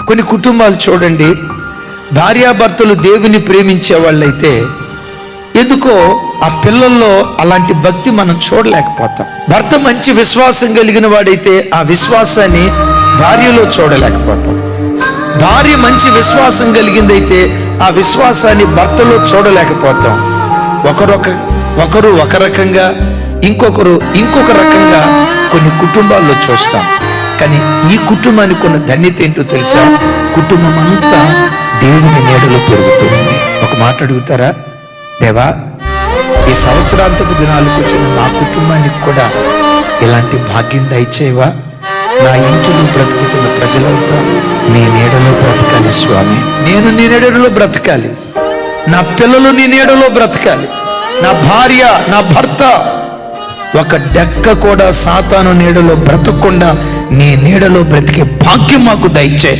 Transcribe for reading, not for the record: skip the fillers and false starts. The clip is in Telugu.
కొన్ని కుటుంబాలు చూడండి, భార్యాభర్తలు దేవుని ప్రేమించే వాళ్ళైతే ఎందుకో ఆ పిల్లల్లో అలాంటి భక్తి మనం చూడలేకపోతాం. భర్త మంచి విశ్వాసం కలిగిన వాడైతే ఆ విశ్వాసాన్ని భార్యలో చూడలేకపోతాం. భార్య మంచి విశ్వాసం కలిగిందైతే ఆ విశ్వాసాన్ని భర్తలో చూడలేకపోతాం. ఒకరు ఒక రకంగా, ఇంకొకరు ఇంకొక రకంగా కొన్ని కుటుంబాల్లో చూస్తాం. కానీ ఈ కుటుంబానికి ఉన్న ధన్యత ఏంటో తెలుసా? కుటుంబం అంతా దేవుని నీడలో పెరుగుతుంది. ఒక మాట అడుగుతారా? దేవా, ఈ సంవత్సరాంతపు దినాలకు వచ్చిన నా కుటుంబానికి కూడా ఇలాంటి భాగ్యం దయచేవా? నా ఇంటిలో బ్రతుకుతున్న ప్రజలంతా నీ నీడలో బ్రతకాలి స్వామి. నేను నీ నీడలో బ్రతకాలి, నా పిల్లలు నీ నీడలో బ్రతకాలి, నా భార్య, నా భర్త ఒక డెక్క కూడా సాతాను నీడలో బ్రతకకుండా నీ నీడలో బ్రతికే భాగ్యం మాకు దయచేయి.